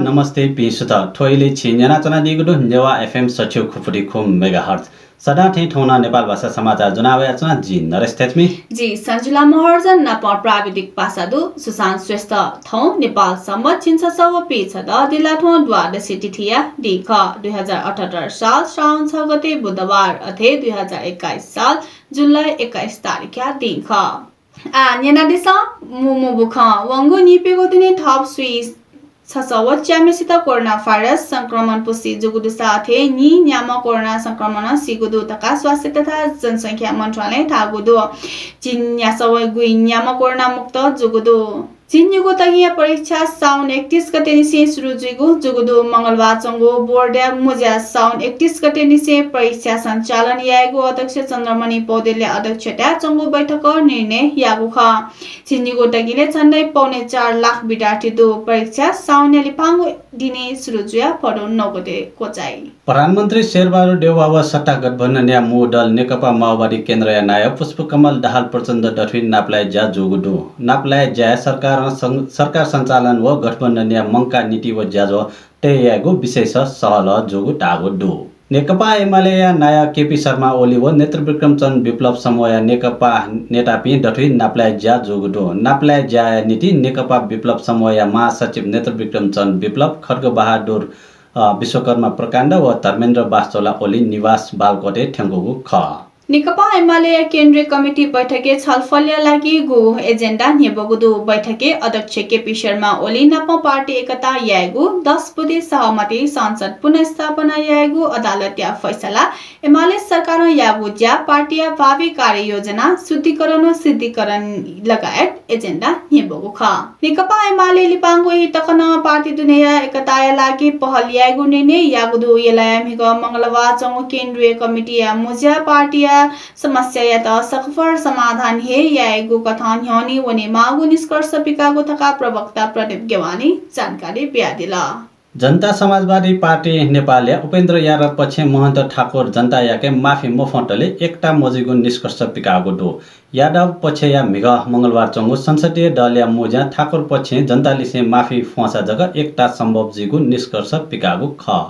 नमस्ते पिसुत ठोइले छिन्जना चना दिगुदु नेवा एफएम सचिव खुपुरी खुम मेगाहर्ज सदा थे ठौना नेपाल भाषा समाचार जनावे आचना जी नरेश तेजमी जी सञ्जुला महर्जन नप प्राविधिक पासादु सुशान्त श्रेष्ठ थौ नेपाल सम्मत छिन्ससव पेछ द दिलाठो द्वादशी तिथिया दिख 2078 साल श्रावण 6 गते बुधबार अथे 2021 साल जुलाई 21 तारिखया दिख आ न्यानादिस मुमुबुख वंगु निपेगो दिने थप स्विस छसवत च्यामेसित कोरोना भाइरस संक्रमण पुष्टि जुगुदु साथे नि न्याम कोरोना संक्रमण सिगुदु तका स्वास्थ्य तथा जनसंख्या मन्त्रालय थागुदु चिन्या सवै गुइ न्याम कोरोना मुक्त जुगुदु चिन्युको तगिया परीक्षा साउन 31 गते निसे सुरु जुगु जुगुदु मंगलबार चंगो बोर्ड मुज्या साउन 31 गते निसे परीक्षा सञ्चालन यागु अध्यक्ष चन्द्रमणि पौडेलले अध्यक्षता चंगो बैठक निर्णय यागु ख चिन्युको तगिले छन्दै 4.5 लाख विद्यार्थी दु परीक्षा साउन लिपांगु दिने सुरु जुया पडो 9 गते कोचाइ प्रधानमन्त्री शेरबहादुर देउवा सट्टा गठबन्धन या मु दल नेकपा माओवादी केन्द्र या नायक पुष्पकमल दाहाल प्रचण्ड डठिन नाप्लाय ज्या जुगुदु नाप्लाय ज्या सरकार सञ्चालन व गठबन्धन या मंका नीति व ज्याजो तेयागु विशेष सहल जोगु टागु दु नेकपा एमाले या नायक केपी शर्मा ओली व नेत्रविक्रम चन्द विप्लव समूह या नेकपा नेतापी डठिन नाप्लाय ज्या जोगु दु नाप्लाय ज्या नीति नेकपा विप्लव समूह या महासचिव नेत्रविक्रम चन्द विप्लव खड्ग बहादुर विश्वकर्मा प्रकाण्ड व धर्मेन्द्र बास्तोला ओली निवास बालकोटे ठेंगुगु ख नेकपा एमाले केन्द्रीय कमिटी बैठके छलफलया लागि गो एजेन्डा नेबगुदु बैठके अध्यक्ष केपी शर्मा ओली नप पार्टी एकता यागु 10 बुधे सहमति संसद पुनर्स्थापना यागु अदालत या फैसला एमाले सरकार यागु ज्या पार्टी भावी कार्ययोजना शुद्धिकरण सिद्धिकरण लगायत एजेन्डा नेबगु ख नेकपा एमाले लिपांगु तकन पार्टी दुनिया एकता लागि पहल यागु निर्णय यागुदु यलायमिग मंगलबार चंगो केन्द्रीय कमिटी या मुज्या पार्टी समस्या या त सफल समाधान हे यागु कथन ह्यनी वने मागु निष्कर्ष पिकागु थका प्रवक्ता प्रदीप गेवानी जानकारी ब्यादिला जनता समाजवादी पार्टी नेपाल उपेन्द्र यादव पक्ष महन्त ठाकुर जनता याके माफी मोफटले एकटा मजिगु निष्कर्ष पिकागु दो यादव पक्ष या मिग मंगलबार चंगु संसदीय दल या मोजा ठाकुर पक्ष जनताले से माफी फसा जग एकटा सम्भव जिगु निष्कर्ष पिकागु ख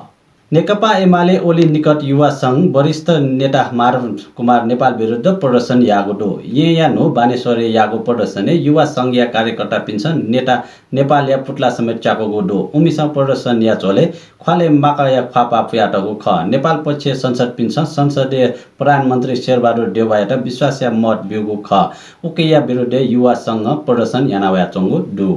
नेकपा एमाले ओली निकट युवा संघ वरिष्ठ नेता माधव कुमार नेपाल विरुद्ध प्रदर्शन यागुडो या नो बानेश्वर यागो प्रदर्शन युवा संघ या कार्यकर्ता पिन्छन् नेता नेपाल या पुतला समेत चाको डो उमिसा प्रदर्शन या चले ख्वाले माका या ख्वापा प्याटको ख नेपाल पक्ष संसद पिन्छ संसदीय प्रधानमन्त्री शेरबहादुर देउवायाट विश्वास या मत बिउगु ख उकेया विरुद्ध युवा संघ प्रदर्शन यानावा चंगु डु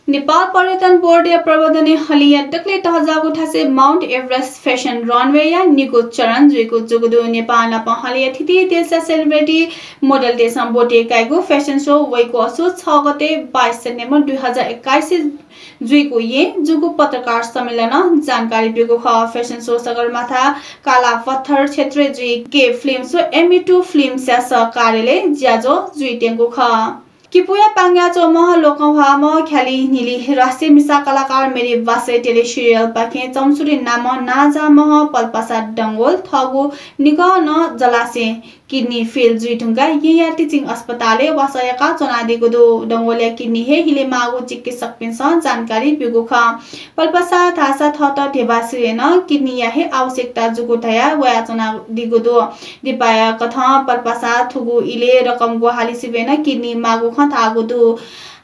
नेपाल पर्यटन बोर्ड या प्रबन्धन हलिया टक्ले तहजागु ठासे माउन्ट एभरेस्ट फेसन रनवे या निको चरण जुइको जुगुदु नेपाल नप हलिया थिति देशा सेलिब्रिटी मोडल देशम बोटे काइगु फेसन शो वइको असो 6 गते 22 सेप्टेम्बर 2021 जुइको ये जुगु पत्रकार सम्मेलन जानकारी दिएको ख फेसन शो सगरमाथा काला पत्थर क्षेत्र जुइ के फिल्म शो एमी2 फिल्म स्यास कार्यालय ज्याजो जुइटेंगु ख किपुया पाङ्या चोमह लोकभाम ख्याली निली राष्ट्रिय मिसा कलाकार मेरी वासे टेली सिरियल पाखे चम्सुरी नाम नाजामह पल्पासा डंगोल थगु निक न जलासे किडनी फेल जुइटुङ्गा या टिचिङ अस्पतालले वासयका चनादिको दो डंगोले किडनी हे हिले मागु चिकित्सक पिन्छ जानकारी बिगु ख पल्पासा थासा थत ढेबासिरेन किडनी या हे आवश्यकता जुगु थया वया चना दिगु दो दिपाया कथा पल्पासा थुगु इले रकम गो हाली सिबेन किडनी मागु ख थागु दो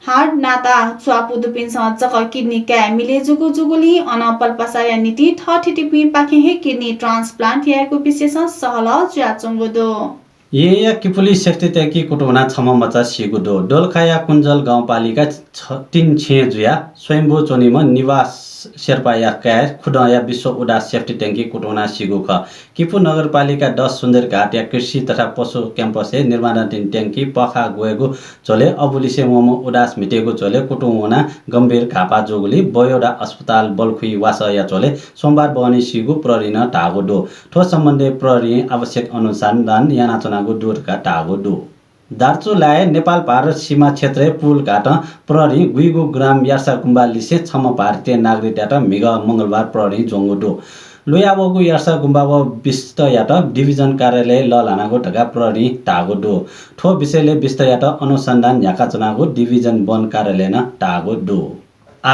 हार्ड नाता स्वापु दुपिन जक किडनी क्या मिले जुगु जुगुली अन पल्पासा या नीति ठिटिपी पाखे हे किडनी ट्रान्सप्लान्ट याको विशेष सहल ज्याचंगु दो या किपुली सेक्ति तेकी कुटुना छम मचा सिगुदो डोलखाया कुञ्जल गाउँपालिका 3 छे जुया स्वयम्भू चोनीमा निवास शेर्पा या काय खुडया विश्व उडास सेफ्टी ट्याङ्की कुटुना सिगु ख किपु नगरपालिका 10 सुन्दर घाट या कृषि तथा पशु क्याम्पस निर्माणाधीन ट्याङ्की पखा गएको चले अबुलिसे मोमो उडास मिटेको चले कुटुना गम्भीर घापा जोगुली बयोडा अस्पताल बलखुई वासया चले सोमबार बहनी सिगु प्ररिन टागो दो ठोस सम्बन्धी प्ररि आवश्यक अनुसन्धान यानाचनागु दूरका टागो दो दार्चो लाए नेपाल भारत सीमा क्षेत्र पुल घाट प्रहरी गुइगु ग्राम यासा कुम्बालिसे छम भारतीय नागरिकबाट मिग मंगलबार प्रहरी जोंगुडो लोयाबोगु यासा गुम्बाबो विस्तयाट डिभिजन कार्यालय ललानागु ढका प्रहरी टागुडो ठो विषयले विस्तयाट अनुसन्धान याका चनागु डिभिजन वन कार्यालय न टागुडो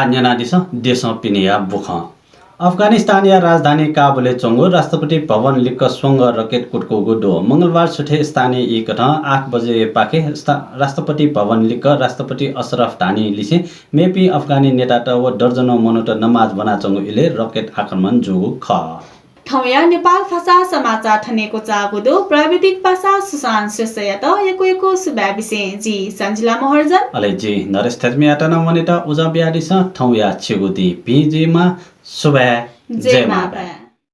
न्याना दिस देश पिनिया बुख अफगानिस्तानीय राजधानी काबुले चोंगो राष्ट्रपति भवन लिक्क स्वंग रकेट कुटको गुडो मंगलबार सुठे स्थानीय 8 बजे पाके राष्ट्रपति भवन लिक्क राष्ट्रपति अशरफ घानी लिसे मेपी अफगानी नेता त व दर्जनौ मनोट नमाज बना चोंगो इले रकेट आक्रमण जुगु ख ठौया नेपाल भाषा समाचार ठनेको चागुदो प्राविधिक भाषा सुशान्त श्रेष्ठ एको सुबा विषय जी सञ्जिला महर्जन अले जी नरेश थर्मियाटन मनिटा उजा ब्याडिस ठौया छिगुदी पिजीमा सुबा जय माता